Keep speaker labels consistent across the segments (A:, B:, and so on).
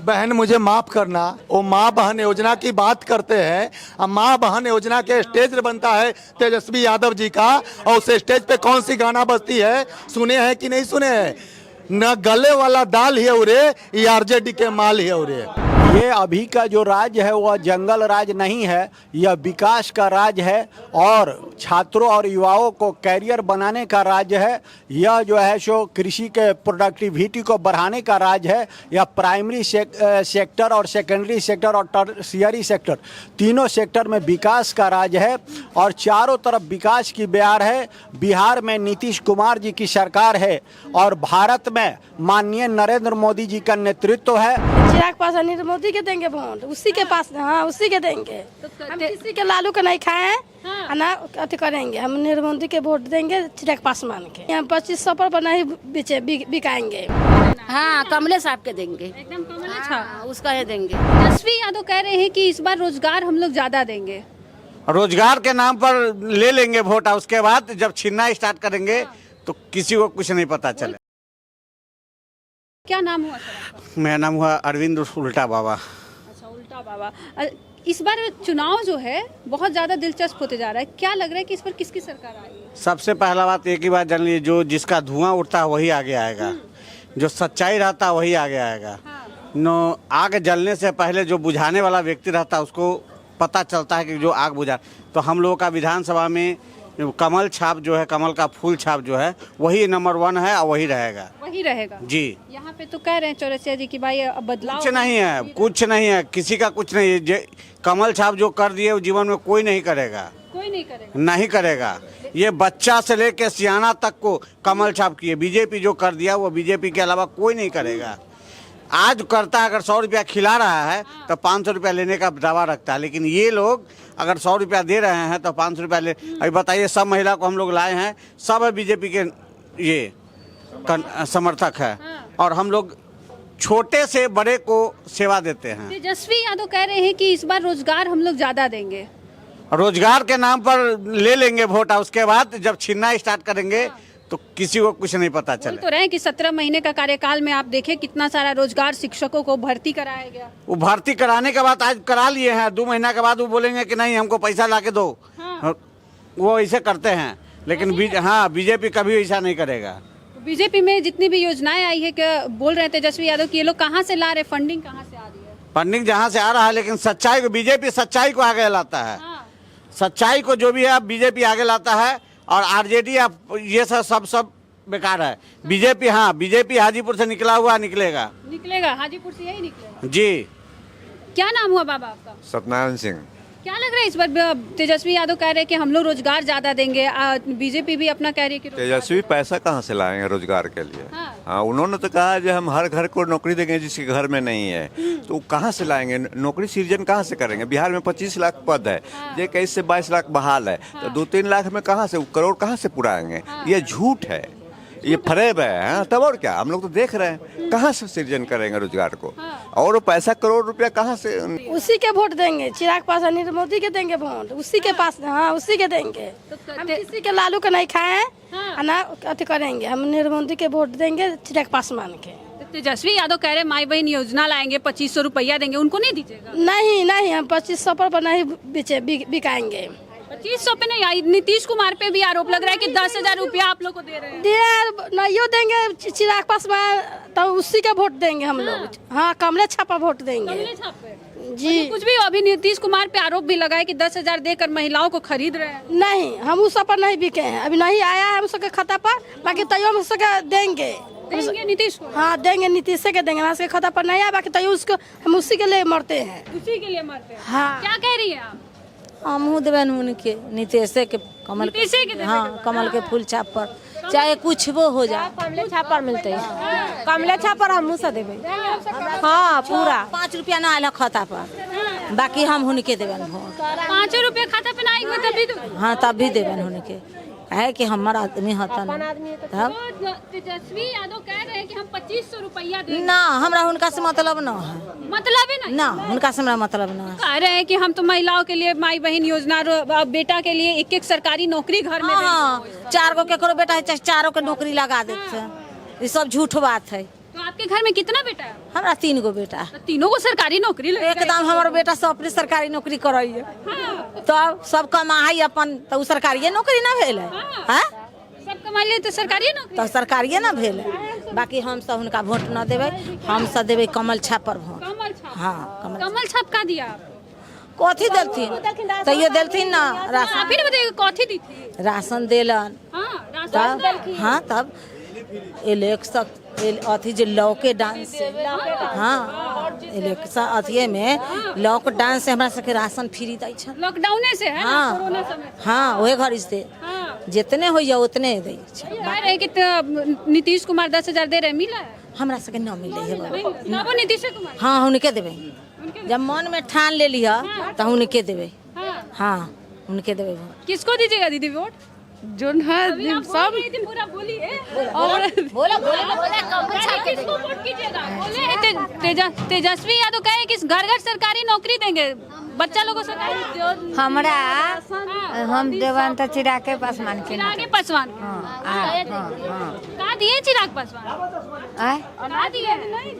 A: बहन मुझे माफ करना, वो माँ बहन योजना की बात करते हैं। अब माँ बहन योजना के स्टेज बनता है तेजस्वी यादव जी का, और उस स्टेज पे कौन सी गाना बजती है, सुने हैं कि नहीं सुने हैं? न गले वाला दाल ही उरे, ये आरजेडी के माल ही उरे।
B: ये अभी का जो राज है वह जंगल राज नहीं है, यह विकास का राज है और छात्रों और युवाओं को कैरियर बनाने का राज है। यह जो है सो कृषि के प्रोडक्टिविटी को बढ़ाने का राज है। यह प्राइमरी सेक्टर और सेकेंडरी सेक्टर और टर्शियरी सेक्टर, तीनों सेक्टर में विकास का राज है और चारों तरफ विकास की बयार है। बिहार में नीतीश कुमार जी की सरकार है और भारत में माननीय नरेंद्र मोदी जी का नेतृत्व है।
C: चिराग पासवान नरेंद्र मोदी के देंगे वोट, उसी के पास, हाँ उसी के देंगे। हम किसी के लालू का नहीं खाए हैं, हाँ। ना अति करेंगे, हम नरेंद्र मोदी के वोट देंगे, चिराग पासवान के। हम 2500 पर नहीं बिकाएंगे।
D: हाँ, कमलेश साहब के देंगे,
E: एकदम कमलेश।
D: हाँ, उसका ही देंगे।
E: तेजस्वी यादव कह रहे हैं कि इस बार रोजगार हम लोग ज्यादा देंगे।
B: रोजगार के नाम पर ले लेंगे वोट, उसके बाद जब छीनना स्टार्ट करेंगे तो किसी को कुछ नहीं पता चले।
E: क्या नाम हुआ सर?
B: मेरा नाम हुआ अरविंद उल्टा बाबा।
E: अच्छा, उल्टा बाबा। इस बार चुनाव जो है बहुत ज्यादा दिलचस्प होते जा रहा है, क्या लग रहा है कि इस बार किसकी सरकार आएगी?
B: सबसे पहला बात एक ही बात जान लीजिए, जो जिसका धुआं उठता है वही आगे आएगा, जो सच्चाई रहता है वही आगे आएगा। नो, आग जलने से पहले जो बुझाने वाला व्यक्ति रहता है उसको पता चलता है कि जो आग बुझा। तो हम लोगों का विधानसभा में कमल छाप जो है, कमल का फूल छाप जो है वही नंबर 1 है और वही रहेगा।
E: वही रहेगा
B: जी।
E: यहाँ पे तो कह रहे हैं चौरसिया जी की भाई अब बदलाव
B: कुछ नहीं है, कुछ नहीं है, किसी का कुछ नहीं है। कमल छाप जो कर दिए वो जीवन में कोई नहीं करेगा,
E: कोई नहीं करेगा,
B: नहीं करेगा। ये बच्चा से लेके सियाना तक को कमल छाप किए। बीजेपी जो कर दिया वो बीजेपी के अलावा कोई नहीं करेगा। आज करता है, अगर 100 रुपया खिला रहा है तो 500 रुपया लेने का दावा रखता है, लेकिन ये लोग अगर 100 रुपया दे रहे हैं तो 500 रुपया ले। अभी बताइए, सब महिला को हम लोग लाए हैं, सब बीजेपी के ये समर्थक है और हम लोग छोटे से बड़े को सेवा देते हैं।
E: तेजस्वी यादव कह रहे हैं कि इस बार रोजगार हम लोग ज्यादा देंगे।
B: रोजगार के नाम पर ले लेंगे वोट, उसके बाद जब छीनना स्टार्ट करेंगे तो किसी को कुछ नहीं पता चले।
E: तो रहे कि 17 महीने का कार्यकाल में आप देखें कितना सारा रोजगार शिक्षकों को भर्ती कराया गया।
B: वो भर्ती कराने के बाद आज करा लिए हैं, 2 महीना के बाद वो बोलेंगे कि नहीं हमको पैसा ला के दो। हाँ। वो ऐसे करते हैं, लेकिन बीजेपी कभी ऐसा नहीं करेगा।
E: बीजेपी में जितनी भी योजनाएं आई है, क्या बोल रहे हैं तेजस्वी यादव कि ये लोग कहाँ से ला रहे, फंडिंग कहाँ से आ रही है?
B: फंडिंग जहाँ से आ रहा है, लेकिन सच्चाई को बीजेपी सच्चाई को आगे लाता है। सच्चाई को जो भी है बीजेपी आगे लाता है और आरजेडी ये सब बेकार है। बीजेपी, हाँ बीजेपी हाजीपुर से निकला हुआ निकलेगा
E: हाजीपुर से यही निकलेगा
B: जी।
E: क्या नाम हुआ बाबा आपका?
F: सत्यनारायण सिंह।
E: क्या लग रहा है इस बार तेजस्वी यादव कह रहे हैं कि हम लोग रोजगार ज्यादा देंगे, बीजेपी भी अपना कह रही है कि
F: तेजस्वी पैसा कहाँ से लाएंगे रोजगार के लिए? हाँ, उन्होंने तो कहा कि हम हर घर को नौकरी देंगे जिसके घर में नहीं है, तो कहाँ से लाएंगे? नौकरी सृजन कहाँ से करेंगे? बिहार में 25 लाख पद है, ये 21 से 22 लाख बहाल है, तो 2-3 लाख में कहाँ से करोड़ कहाँ से पुराएंगे? ये झूठ है, ये फरेब है। हाँ, तब और क्या, हम लोग तो देख रहे हैं कहाँ से सृजन करेंगे रोजगार को, और पैसा करोड़ रुपया कहाँ से?
C: उसी के वोट देंगे, चिराग पासवान नरेंद्र मोदी के देंगे वोट, उसी के पास, हाँ उसी के देंगे। हम किसी के लालू का नहीं खाए हैं, ना अति करेंगे, हम नरेंद्र मोदी के वोट देंगे, चिराग पासवान के।
E: तेजस्वी यादव कह रहे हैं माई बहन योजना लाएंगे, 2500 रुपया देंगे, उनको नहीं दीजिएगा?
C: नहीं, हम 2500 पर नहीं बिकाएंगे।
E: 2500 पे नहीं। नीतीश कुमार पे भी आरोप लग रहा है कि 10,000 रुपया आप लोग को दे रहे हैं।
C: नहीं देंगे, चिराग पासवान तो उसी का वोट देंगे हम लोग। हाँ, कमले छापा वोट देंगे जी।
E: कुछ भी अभी नीतीश कुमार पे आरोप भी लगा है कि 10,000 देकर महिलाओं को खरीद रहे हैं।
C: नहीं, हम उस पर नहीं बिके हैं, अभी नहीं आया है हम सबके खाता पर, बाकी तैयो हम सबके देंगे
E: नीतीश को।
C: हाँ देंगे, नीतीश के देंगे, हमारे सबके खाता पर नहीं आया, बाकी तैयो उसको हम उसी के लिए मरते हैं।
E: उसी के लिए मरते हैं।
C: हाँ।
E: क्या कह रही है आप?
D: हमहू देवन उनके नीतीश के कमल के, हाँ कमल के फूल छाप पर, चाहे कुछ वो हो जाए,
G: कमले छाप पर मिलते हैं, कमले छाप पर हम से देवे। हाँ पूरा
D: 5 रुपया ना आयल खाता पर, बाकी हम उनके देवन वोट।
E: 5 रुपया खाता पे ना आएंगे तभी तो?
D: हाँ तब भी देवन उनके, है कि हमारा आदमी होता ना।
E: तेजस्वी यादव कह रहे हैं कि हम 2500 रुपया देंगे।
D: ना, हमरा उनका से मतलब ना है,
E: मतलब ही नहीं
D: ना उनका से हमरा मतलब ना है।
E: कह रहे हैं कि हम तो महिलाओं के लिए माई बहन योजना, बेटा के लिए एक सरकारी नौकरी घर में
D: हाँ, 4 गो केकरो बेटा है, 4 को नौकरी लगा देते हैं, ये सब झूठ बात है।
E: तो आप आपके घर में कितना बेटा है?
D: हमारा 3 गो बेटा है।
E: तो तीनों को सरकारी नौकरी लग गई।
D: एकदम हमारा बेटा सब अपने सरकारी नौकरी कराई है। तो सब कमाई अपन, तो सरकारी नौकरी ना भेल है। हाँ?
E: सब कमा लिए तो सरकारी नौकरी।
D: तो सरकारी ना भेल है। बाकी हम सब उनका वोट न देवे, हम सब देवे कमल छाप पर वोट।
E: कमल छाप।
D: हाँ,
E: कमल छाप का दिया आप?
D: कथी देलथिन? तो ये देलथिन ना राशन।
E: आप ही ने बताइए कथी दी थी?
D: राशन देलन।
E: हाँ, राशन
D: तब
E: देलखिन।
D: हाँ तब इलेक्शन अथी जो लौके डांस से, हाँ इलेक्शन अथिये में लौक डांस से हमरा सबके राशन फ्री दै छै।
E: लॉकडाउन से है ना,
D: हाँ
E: कोरोना समय।
D: हाँ वही घर से
E: हाँ।
D: जितने हो या उतने दै छै।
E: कह रहे कि नीतीश कुमार 10,000 दे रहे, मिला है?
D: हमरा सबके न मिले है बाबा।
E: ना वो नीतीश कुमार।
D: हाँ उनके देवे, जब मन में ठान ले लिया तो उनके देवे।
E: हाँ।
D: हाँ उनके देवे वोट।
E: किसको दीजिएगा दीदी वोट?
C: जो है
E: सब पूरा बोलिए और अच्छा, किसको वोट कीजिएगा? बोले हैं तेजस्वी यादव कहे कि घर घर सरकारी नौकरी देंगे बच्चा लोगों को सरकारी।
H: हमरा
E: हाँ।
H: हम देवंत चिराग पासवान के
E: चिराग पासवान का दिए? चिराग पासवान
H: आय
E: ना दिए?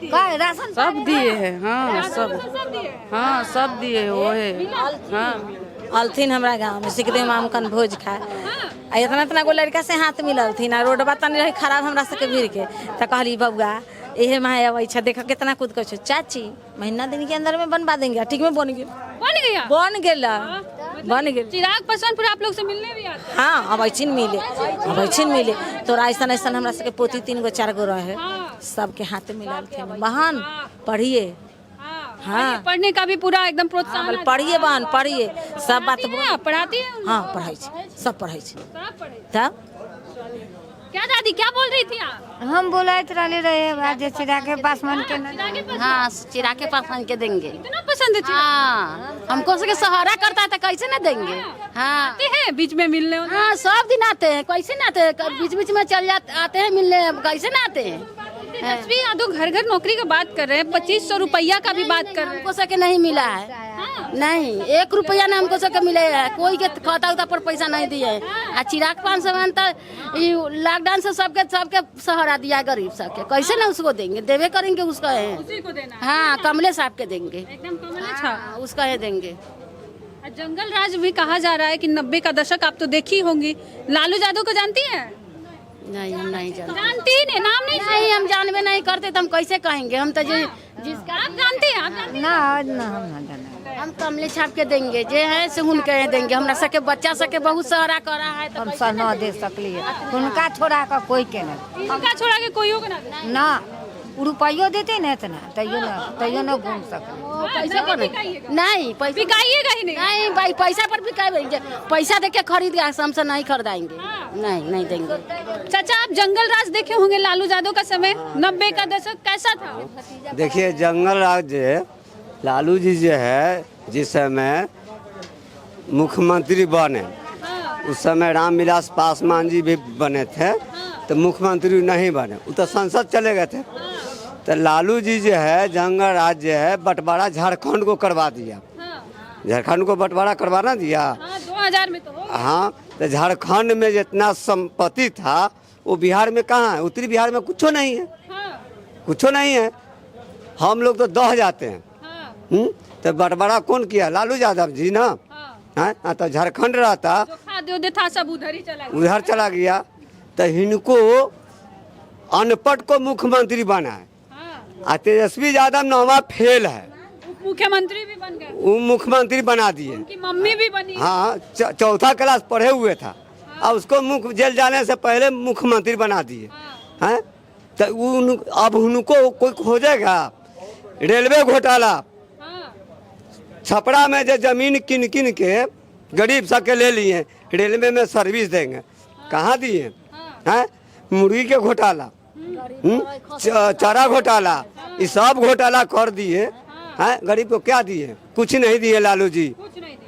H: का राशन
C: सब दिए हैं। हाँ
E: सब दिए।
C: हाँ सब दिए वो है। हाँ
D: अलथिन हमरा गाँव में सिकदे मामकन भोज खाए आ इतना इतना गो लड़का से हाथ मिललथिन आ रोडवा तनी रही खराब हमरा सबके भीड़ के तो कहली बबुआ इहे माँ अबै छै देख कितना कूद कर चाची महीना दिन के अंदर में बनवा देंगे। ठीक में बन गया बन गेल।
E: चिराग पासवान पूरा आप लोग से मिलने भी आते हैं।
D: हाँ अबैछिन मिले तोरा ऐसा ऐसा हमरा सबके पोती 3 गो 4 गो रहे सबके हाथ मिललथिन। बहन पढ़िए। हाँ
E: पढ़ने का भी पूरा एकदम प्रोत्साहन।
D: पढ़िए बहन पढ़िए सब बात
E: पढ़ाती है।
D: हाँ पढ़ाई सब पढ़ाई तब
E: क्या दादी क्या बोल रही थी आप?
H: हम बोलते रहे चिराग पासवान के
I: हाँ चिराग पासवान के देंगे।
E: इतना पसंद है चिराग?
I: हाँ हमको सके सहारा करता है तो कैसे न देंगे। हाँ
E: आते हैं बीच में मिलने।
I: हाँ सब दिन आते हैं, कैसे न आते हैं, बीच बीच में चल जाते आते हैं मिलने, कैसे न आते हैं।
E: तेजस्वी यादव घर घर नौकरी का बात कर रहे हैं, 2500 रुपया का भी बात कर रहे हैं।
I: हमको सके नहीं मिला है। नहीं 1 रुपया ना हमको सके मिले है, कोई के खाता उता पर पैसा नहीं दिए है। चिराग पासवान तो लॉकडाउन से सबके सहारा दिया गरीब सबके, कैसे ना उसको देंगे? देवे करेंगे उसका है।
E: उसी को देना है।
I: हाँ कमले साहब के देंगे
E: एकदम कमल।
I: हाँ, उसका है देंगे।
E: जंगल राज भी कहा जा रहा है कि 90 का दशक आप तो देखी होंगी। लालू यादव को जानती हैं?
I: नहीं हम नहीं जानते।
E: जानती नहीं, नाम
I: नहीं हम जानबे नहीं करते तो हम कैसे कहेंगे? हम तो जिसका
E: आप जानते हैं? आप जानते हैं?
H: ना हम ना जाना।
I: हम कमले छाप के देंगे, जे है से उनके देंगे। हमरा सके बच्चा सके बहुत सहारा कर रहा है तो
H: हम सब न दे सकलिए, उनका छोड़ा का कोई के नहीं।
E: इनका छोड़ा के कोई होगा ना।
H: ना रुपयो देते ना इतना तैयो न घूम सकते।
I: पैसा पर नहीं पैसा
E: बिकाइएगा ही नहीं।
I: नहीं भाई पैसा पर बिकाएंगे, पैसा दे के खरीद के हमसे नहीं खरीदाएंगे। नहीं देंगे।
E: चाचा आप जंगल राज देखे होंगे लालू यादव का समय, 90 का दशक कैसा था?
J: देखिए जंगल राज लालू जी जो है जिस समय मुख्यमंत्री बने उस समय रामविलास पासवान जी भी बने थे तो मुख्यमंत्री नहीं बने, वो तो संसद चले गए थे। तो लालू जी जो है जंगल राज जो है बंटवारा झारखंड को करवा दिया। झारखंड को बंटवारा करवाना दिया।
E: 2000 में तो
J: हाँ तो झारखंड में जितना संपत्ति था वो बिहार में कहाँ है? उत्तरी बिहार में कुछ नहीं है। कुछ नहीं है। हम लोग तो दह जाते हैं। तो बंटवारा कौन किया? लालू यादव जी ना। हाँ तो झारखंड रहता
E: था सब
J: उधर चला गया तो इनको अनपढ़ को मुख्यमंत्री बना है। तेजस्वी यादव नौवा फेल है,
E: मुख्यमंत्री भी बन गए,
J: वो मुख्यमंत्री बना दिए।
E: उनकी मम्मी भी बनी।
J: हाँ 4th क्लास पढ़े हुए था और उसको जेल जाने से पहले मुख्यमंत्री बना दिए हैं। तो अब उनको कोई खोजेगा? रेलवे घोटाला, छपरा में जो जमीन किन के गरीब सबके ले लिए, रेलवे में सर्विस देंगे, कहाँ दिए हैं? मुर्गी के घोटाला, चारा घोटाला, ये सब घोटाला कर दिए हैं। गरीब को क्या दिए? कुछ नहीं दिए लालू जी,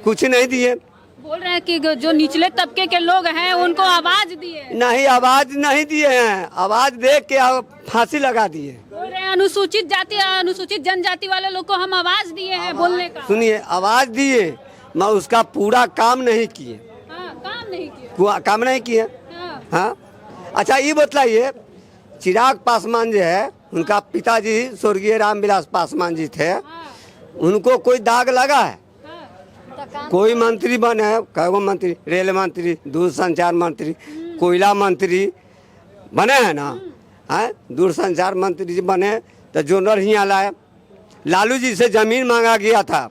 J: कुछ नहीं दिए।
E: बोल रहे हैं कि जो निचले तबके के लोग हैं उनको आवाज दिए।
J: नहीं आवाज नहीं दिए हैं, आवाज दे के फांसी लगा दिए।
E: बोल रहे हैं अनुसूचित जाति अनुसूचित जनजाति वाले लोग को हम आवाज दिए हैं बोलने का।
J: सुनिए आवाज दिए मैं उसका पूरा काम नहीं किए।
E: काम नहीं किए।
J: काम नहीं किए। हाँ अच्छा ये बतलाइए चिराग पासवान जो है, उनका पिताजी स्वर्गीय रामविलास पासवान जी थे, उनको कोई दाग लगा है? कोई मंत्री बने, कई मंत्री, रेल मंत्री, दूरसंचार मंत्री, कोयला मंत्री बने हैं ना, है दूरसंचार मंत्री जी बने तो जोनर ही लाए। लालू जी से जमीन मांगा गया था,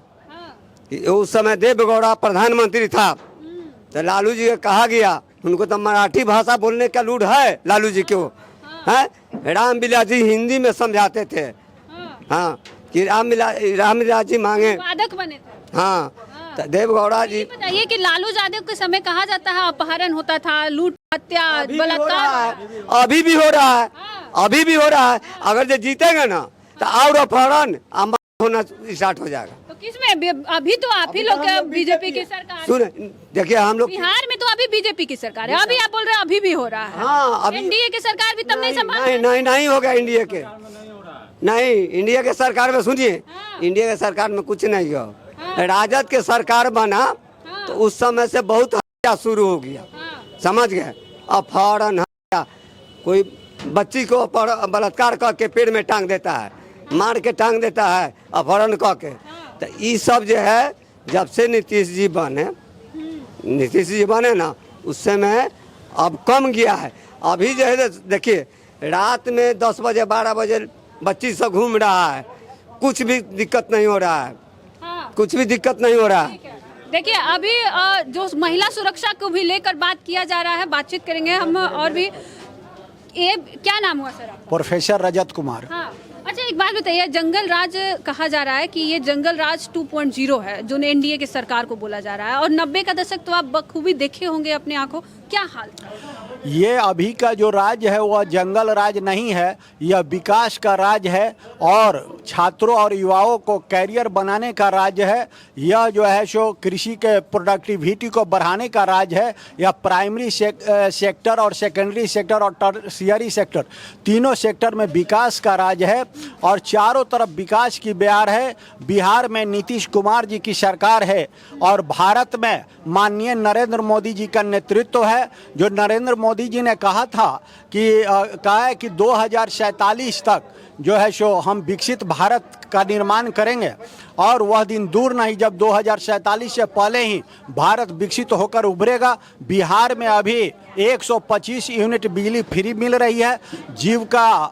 J: उस समय देवेगौड़ा प्रधानमंत्री था, तो लालू जी को कहा गया, उनको तो मराठी भाषा बोलने का लूट है लालू जी को, है रामविलास जी हिंदी में समझाते थे, हाँ कि रामविलास जी मांगे,
E: वादक बने थे।
J: हाँ तो देवेगौड़ा जी।
E: बताइए कि लालू यादव के समय कहा जाता है अपहरण होता था, लूट हत्या बलात्कार,
J: अभी भी हो रहा है, अभी भी हो रहा है। अगर जो जीतेगा ना तो और अपहरण होना स्टार्ट हो जाएगा।
E: तो किसमें? अभी तो आप ही लोग बीजेपी की सरकार।
J: सुन देखिए, हम लोग
E: बिहार में तो अभी बीजेपी की सरकार है, अभी आप बोल रहे हैं अभी भी हो रहा है।
J: हाँ, अभी
E: एनडीए की सरकार भी तब नहीं संभाल।
J: नहीं होगा इंडिया के, नहीं इंडिया के सरकार में। सुनिए, इंडिया के सरकार में कुछ नहीं हो। राजद के सरकार बना तो उस समय से बहुत हत्या शुरू हो गया, समझ गए? अपहरण, हत्या, कोई बच्ची को बलात्कार करके पेड़ में टांग देता है, मार के टांग देता है, अपहरण करके। तो ये सब जो है जब से नीतीश जी बने ना, उस समय अब कम गया है। अभी जो है देखिए, रात में 10 बजे 12 बजे बच्ची सब घूम रहा है, कुछ भी दिक्कत नहीं हो रहा है, कुछ भी दिक्कत नहीं हो रहा है।
E: देखिए अभी जो महिला सुरक्षा को भी लेकर बात किया जा रहा है, बातचीत करेंगे हम। और भी ये क्या नाम हुआ सर आपका?
B: प्रोफेसर रजत कुमार।
E: हाँ। अच्छा एक बात बताइए, जंगल राज कहा जा रहा है कि ये जंगल राज 2.0 है जो एनडीए की सरकार को बोला जा रहा है, और 90 का दशक तो आप बखूबी देखे होंगे अपने आंखों, क्या हाल था?
B: ये अभी का जो राज है वह जंगल राज नहीं है, यह विकास का राज है और छात्रों और युवाओं को कैरियर बनाने का राज है। यह जो है सो कृषि के प्रोडक्टिविटी को बढ़ाने का राज है। यह प्राइमरी सेक्टर और सेकेंडरी सेक्टर और टर्शियरी सेक्टर, तीनों सेक्टर में विकास का राज है और चारों तरफ विकास की बयार है। बिहार में नीतीश कुमार जी की सरकार है और भारत में माननीय नरेंद्र मोदी जी का नेतृत्व है। जो नरेंद्र मोदी जी ने कहा था कि 2047 तक जो है सो हम विकसित भारत का निर्माण करेंगे, और वह दिन दूर नहीं जब 2047 से पहले ही भारत विकसित होकर उभरेगा। बिहार में अभी 125 यूनिट बिजली फ्री मिल रही है। जीविका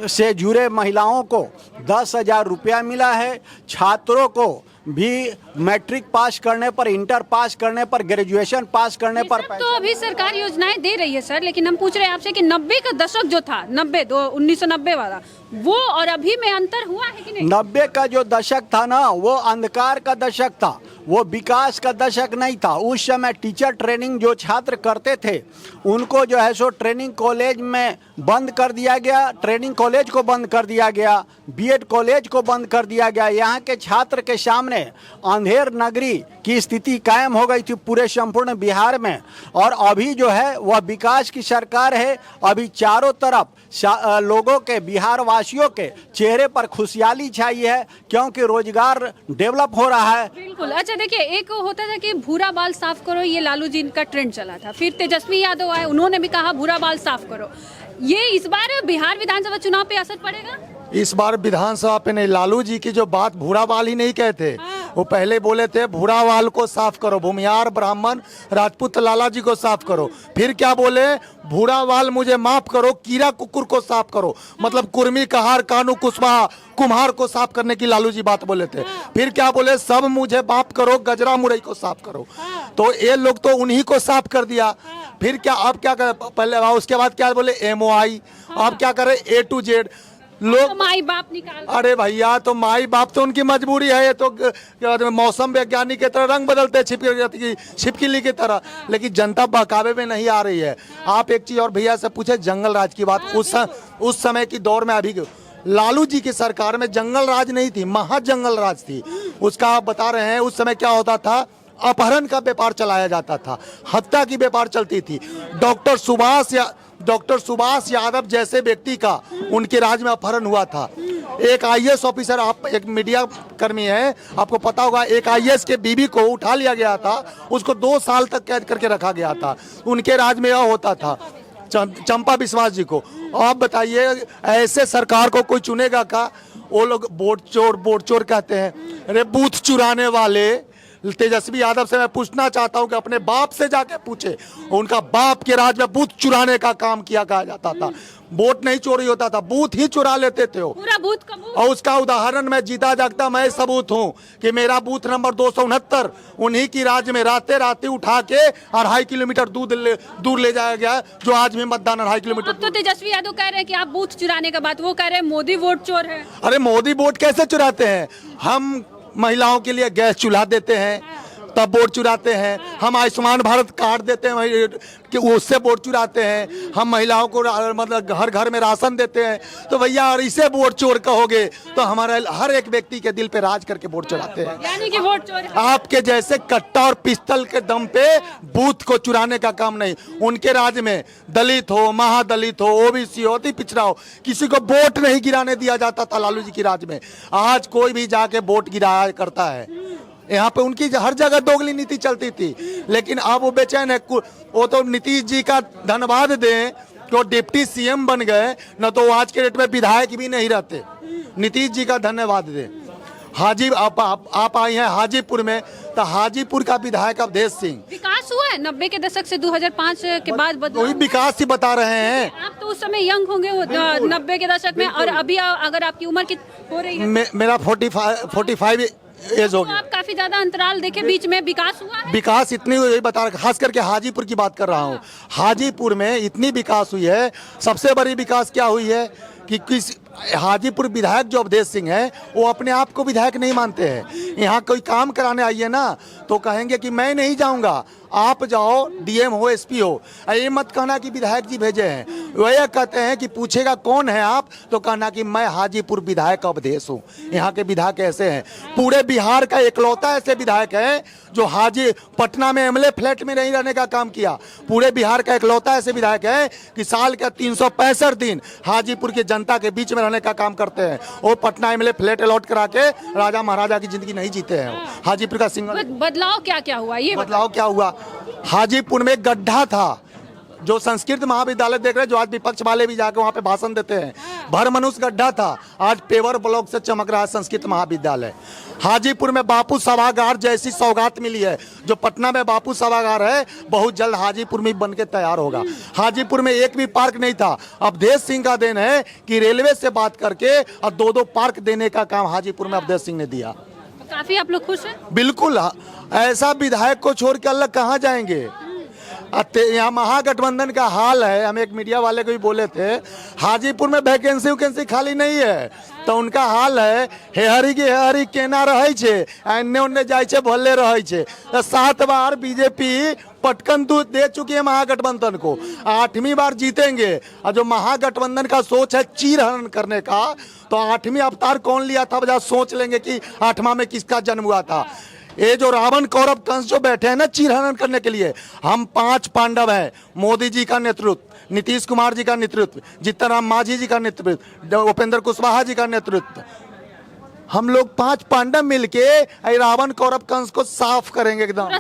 B: से जुड़े महिलाओं को 10,000 रुपया मिला है। छात्रों को भी मैट्रिक पास करने पर, इंटर पास करने पर, ग्रेजुएशन पास करने पर
E: तो अभी सरकार योजनाएं दे रही है सर, लेकिन हम पूछ रहे हैं आपसे कि 90 का दशक जो था, 1990 वाला, वो और अभी में अंतर हुआ है कि नहीं?
B: 90 का जो दशक था ना, वो अंधकार का दशक था, वो विकास का दशक नहीं था। उस समय टीचर ट्रेनिंग जो छात्र करते थे उनको जो है सो ट्रेनिंग कॉलेज में बंद कर दिया गया, ट्रेनिंग कॉलेज को बंद कर दिया गया, बीएड कॉलेज को बंद कर दिया गया। यहाँ के छात्र के सामने अंधेर नगरी की स्थिति कायम हो गई थी पूरे संपूर्ण बिहार में। और अभी जो है वह विकास की सरकार है। अभी चारों तरफ लोगों के, बिहार वासियों के चेहरे पर खुशहाली छाई है क्योंकि रोजगार डेवलप हो रहा है।
E: बिल्कुल। अच्छा देखिए, एक होता था कि भूरा बाल साफ करो, ये लालू जी का ट्रेंड चला था। फिर तेजस्वी यादव आए, उन्होंने भी कहा भूरा बाल साफ करो। ये इस बार बिहार विधानसभा चुनाव पे असर पड़ेगा?
A: इस बार विधानसभा पे नहीं, लालू जी की जो बात भूरा बाल ही नहीं कहते, वो पहले बोले थे भूरा बाल को साफ करो, भूमिहार ब्राह्मण राजपूत लाला जी को साफ करो। फिर क्या बोले, भूरा बाल मुझे माफ करो, कीड़ा कुकुर को साफ करो। मतलब कुर्मी, कहार, कानू, कुशवाहा, कुम्हार को साफ करने की लालू जी बात बोले थे। फिर क्या बोले, सब मुझे माफ करो, गजरा मुरई को साफ करो। तो ये लोग तो उन्हीं को साफ कर दिया। फिर क्या, अब क्या करे, पहले उसके बाद क्या बोले, MOI, अब क्या करे, A to Z लोग
E: तो माई बाप निकाल।
A: अरे भैया, तो माई बाप तो उनकी मजबूरी है। ये तो मौसम वैज्ञानिक की तरह रंग बदलते हैं, छिपकली की तरह। लेकिन जनता बहकावे में नहीं आ रही है। आप एक चीज और भैया से पूछे, जंगल राज की बात, उस समय की दौर में, अभी लालू जी की सरकार में जंगल राज नहीं थी, महाजंगल राज थी। उसका आप बता रहे हैं, उस समय क्या होता था, अपहरण का व्यापार चलाया जाता था, हत्या की व्यापार चलती थी। डॉक्टर सुभाष यादव जैसे व्यक्ति का उनके राज में अपहरण हुआ था। एक IAS ऑफिसर, आप एक मीडिया कर्मी हैं, आपको पता होगा, एक IAS के बीवी को उठा लिया गया था, उसको 2 साल तक कैद करके रखा गया था। उनके राज में यह होता था। चंपा विश्वास जी को। आप बताइए ऐसे सरकार को कोई चुनेगा का? वो लोग वोट चोर कहते हैं। अरे बूथ चुराने वाले तेजस्वी यादव से मैं पूछना चाहता हूं कि अपने बाप से जाके पूछे, उनका बाप के राज में बूथ चुराने का काम किया कहा जाता था। वोट नहीं चोरी होता था, बूथ ही चुरा लेते थे वो।
E: पूरा बूथ का बूथ।
A: और उसका उदाहरण मैं जीता जागता मैं सबूत हूं कि मेरा बूथ नंबर 269 उन्हीं की राज्य में राते उठा के 2.5 किलोमीटर दूर ले जाया गया, जो आज भी मतदान 2.5 किलोमीटर।
E: अब तो तेजस्वी यादव कह रहे हैं कि आप बूथ चुराने का बात, वो कह रहे हैं मोदी वोट चोर है।
A: अरे मोदी वोट कैसे चुराते हैं? हम महिलाओं के लिए गैस चूल्हा देते हैं तब वोट चुराते हैं। हम आयुष्मान भारत कार्ड देते हैं कि उससे वोट चुराते हैं। हम महिलाओं को मतलब घर घर में राशन देते हैं। तो भैया और इसे वोट चोर कहोगे तो हमारा हर एक व्यक्ति के दिल पे राज करके वोट चुराते हैं।
E: यानी कि वोट चोर है।
A: आपके जैसे कट्टा और पिस्तल के दम पे बूथ को चुराने का काम नहीं। उनके राज्य में दलित हो, महादलित हो, ओबीसी हो, अति पिछड़ा हो, किसी को वोट नहीं गिराने दिया जाता था लालू जी की राज्य में। आज कोई भी जाके वोट गिराया करता है। यहाँ पे उनकी हर जगह दोगली नीति चलती थी, लेकिन अब वो बेचैन है। वो तो नीतीश जी का धन्यवाद दें कि वो डिप्टी सीएम बन गए, न तो आज के डेट में विधायक भी नहीं रहते। नीतीश जी का धन्यवाद दें। आप आई हैं हाजीपुर में, तो हाजीपुर का विधायक अवधेश सिंह।
E: विकास हुआ है 90 के दशक से 2005 के बाद
A: वही विकास ही बता रहे हैं।
E: आप तो उस समय यंग होंगे 90 के दशक में, और अभी अगर आपकी उम्र की हो रही है
A: मेरा 45 एज हो गया।
E: आप काफी ज्यादा अंतराल देखे बीच में, विकास हुआ है?
A: विकास इतनी हुई बता रहा, खास करके हाजीपुर की बात कर रहा हूँ। हाजीपुर में इतनी विकास हुई है। सबसे बड़ी विकास क्या हुई है कि किस हाजीपुर विधायक जो अवधेश सिंह है वो अपने आप को विधायक नहीं मानते हैं। यहाँ कोई काम कराने आइए ना तो कहेंगे कि मैं नहीं जाऊँगा, आप जाओ, डीएम हो, एसपी हो। ये मत कहना कि विधायक जी भेजे हैं। वह कहते हैं कि पूछेगा कौन है आप, तो कहना कि मैं हाजीपुर विधायक अवधेश हूँ। यहाँ के विधायक ऐसे हैं। पूरे बिहार का एकलौता ऐसे विधायक है जो पटना में एमएलए फ्लैट में नहीं रहने का काम किया। पूरे बिहार का एकलौता ऐसे विधायक है कि साल का 365 दिन हाजीपुर की जनता के बीच में रहने का काम करते हैं। वो पटना एमएलए फ्लैट अलॉट करा के राजा महाराजा की जिंदगी नहीं जीते हैं। हाजीपुर का सिंगल
E: बदलाव क्या हुआ? ये
A: बदलाव क्या हुआ? हाजीपुर में गड्ढा था, जो संस्कृत महाविद्यालय देख रहे हैं, जो आज विपक्ष वाले भी जाके वहाँ पे भाषण देते हैं, भर मनुष्य गड्ढा था, आज पेवर ब्लॉक से चमक रहा है संस्कृत महाविद्यालय। हाजीपुर में बापू सभागार जैसी सौगात मिली है। जो पटना में बापू सभागार है, बहुत जल्द हाजीपुर में बन के तैयार होगा। हाजीपुर में एक भी पार्क नहीं था। अवधेश सिंह का देन है कि रेलवे से बात करके और 2 पार्क देने का काम हाजीपुर में अवधेश सिंह ने दिया।
E: काफी आप लोग खुश हैं?
A: बिल्कुल। ऐसा विधायक को छोड़ के अलग कहाँ जाएंगे? यहाँ महागठबंधन का हाल है। हम एक मीडिया वाले को भी बोले थे, हाजीपुर में वैकेंसी खाली नहीं है, तो उनका हाल है हेहरी केना रहे छे, एन्ने ओन्ने जाय छे, भले रहे छे। 7 बार बीजेपी पटकन दूध दे चुकी है महागठबंधन को, 8वीं बार जीतेंगे। और जो महागठबंधन का सोच है चीरहरण करने का, तो 8वीं अवतार कौन लिया था, बजा सोच लेंगे कि 8वां में किसका जन्म हुआ था। ये जो रावण कौरव कंस जो बैठे हैं ना चीरहरण करने के लिए, हम 5 पांडव हैं। मोदी जी का नेतृत्व, नीतीश कुमार जी का नेतृत्व, जीतन राम मांझी जी का नेतृत्व, उपेंद्र कुशवाहा जी का नेतृत्व, हम लोग 5 पांडव मिलके रावण कौरव कंस को साफ करेंगे, एकदम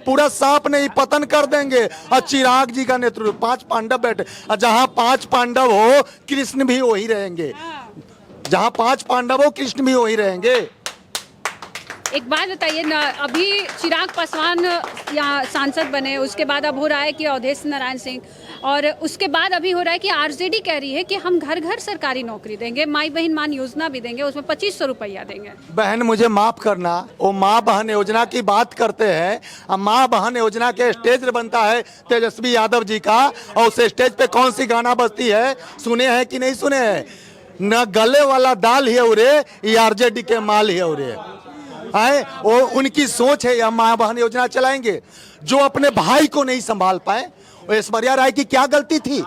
A: पूरा साफ नहीं, पतन कर देंगे। और चिराग जी का नेतृत्व, 5 पांडव बैठे, और जहाँ 5 पांडव हो कृष्ण भी वही रहेंगे। जहाँ 5 पांडव हो कृष्ण भी वही रहेंगे।
E: एक बात बताइए ना, अभी चिराग पासवान यहाँ सांसद बने, उसके बाद अब हो रहा है कि अवधेश नारायण सिंह, और उसके बाद अभी हो रहा है कि आरजेडी कह रही है कि हम घर घर सरकारी नौकरी देंगे, माई बहन मान योजना भी देंगे, उसमें 2500 रुपया देंगे।
A: बहन मुझे माफ करना, वो माँ बहन योजना की बात करते हैं। माँ बहन योजना के स्टेज बनता है तेजस्वी यादव जी का, और उस स्टेज पे कौन सी गाना बजती है, सुने हैं कि नहीं सुने हैं? न गले वाला दाल ही उरे, ये आरजेडी के माल ही उरे आए। वो उनकी सोच है, यह माँ बहन योजना चलाएंगे। जो अपने भाई को नहीं संभाल पाए, ऐश्वर्या राय की क्या गलती थी?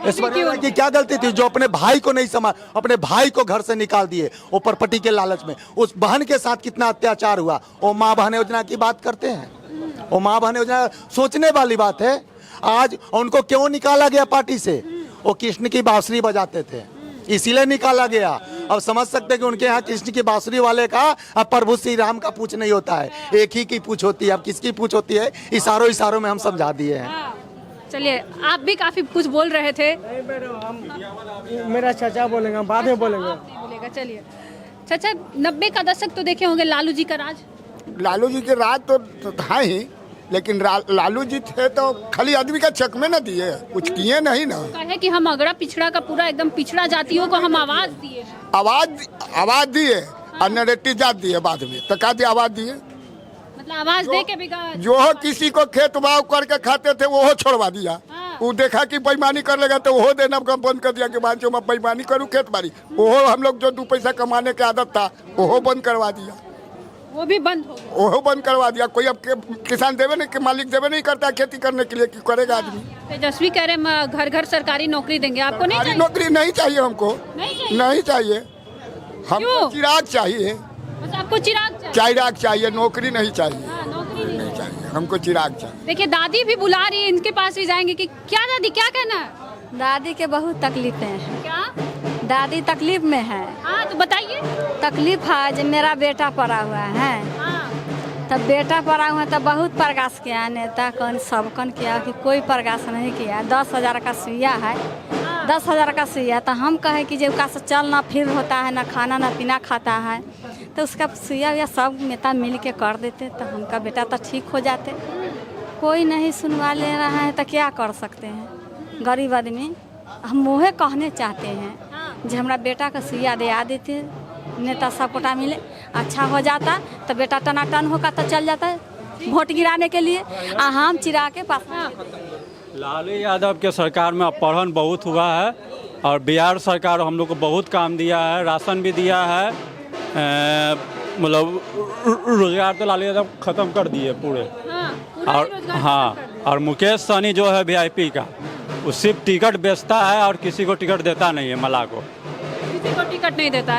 A: ऐश्वर्या राय की क्या गलती थी? जो अपने भाई को नहीं संभाल, अपने भाई को घर से निकाल दिए वो प्रॉपर्टी के लालच में। उस बहन के साथ कितना अत्याचार हुआ। वो माँ बहन योजना की बात करते हैं। वो माँ बहन योजना सोचने वाली बात है। आज उनको क्यों निकाला गया पार्टी से? वो कृष्ण की बांसुरी बजाते थे, इसीलिए निकाला गया। अब समझ सकते हैं कि उनके यहाँ कृष्ण की बांसुरी वाले का अब प्रभु श्री राम का पूछ नहीं होता है, एक ही की पूछ होती है। अब किसकी पूछ होती है, इशारों में हम समझा दिए हैं।
E: चलिए, आप भी काफी कुछ बोल रहे थे।
G: मेरा चाचा बोलेगा, बाद में बोलेंगे।
E: नहीं बोलेगा, चलिए। चाचा, 90 का दशक तो देखे होंगे, लालू जी का राज।
K: लालू जी के राज तो था ही, लेकिन लालू जी थे तो खाली आदमी का चक में न दिए, कुछ किए नहीं ना।
E: कहे कि हम अगड़ा पिछड़ा का पूरा एकदम पिछड़ा जातियों को हम आवाज दिए।
K: आवाज दिए और नरेटिव जात दिए बाद में, तो क्या दिए आवाज दिए,
E: मतलब आवाज दे के भी
K: जो किसी को खेत बाव करके खाते थे वो छोड़वा दिया। वो देखा कि बेईमानी कर लेगा तो वो देना बंद कर दिया कि बाद जो मैं बेईमानी करूँ खेत बाड़ी, वो हम लोग जो 2 पैसा कमाने की आदत था वो बंद करवा दिया।
E: वो भी बंद हो गया,
K: वो बंद करवा दिया। कोई अब किसान देवे नहीं, कि मालिक देवे नहीं करता खेती करने के लिए, कि करेगा आदमी।
E: तेजस्वी कह रहे घर घर सरकारी नौकरी देंगे, आपको नहीं चाहिए?
K: नौकरी नहीं चाहिए हमको, नहीं चाहिए। हमको चिराग चाहिए,
E: बस आपको चिराग
K: चाहिए, नौकरी नहीं चाहिए। नहीं चाहिए, हमको चिराग चाहिए।
E: देखिए, दादी भी बुला रही है, इनके पास ही जाएंगे कि क्या दादी, क्या कहना है?
C: दादी के बहुत तकलीफें हैं।
E: क्या
C: दादी तकलीफ में है।
E: हाँ, तो बताइए।
C: तकलीफ है जो मेरा बेटा पड़ा हुआ है, तब बेटा पड़ा हुआ है, तब बहुत प्रयास किया, नेता कौन सबकन किया कि कोई प्रयास नहीं किया। 10,000 का सुइया है, 10,000 का सुइया, तो हम कहे कि जब से चल ना फिर होता है, ना खाना ना पीना खाता है, तो उसका सुइया या सब नेता मिल के कर देते तो हमका बेटा तो ठीक हो जाते। कोई नहीं सुनवा ले रहा है तो क्या कर सकते हैं गरीब आदमी। हम मुँहे कहने चाहते हैं जो हमारा बेटा का सुइया दे देते, नेता सब कोटा मिले, अच्छा हो जाता तो बेटा टनाटन होगा तो चल जाता है वोट गिराने के लिए। हम चिराग के पास।
B: लालू यादव के सरकार में अपहरण बहुत हुआ है और बिहार सरकार हम लोग को बहुत काम दिया है, राशन भी दिया है, मतलब रोजगार तो लालू यादव खत्म कर दिए पूरे। और हाँ, और मुकेश सहनी जो है VIP का, वो सिर्फ टिकट बेचता है और किसी को टिकट देता नहीं है, मला को
E: किसी को टिकट नहीं देता है।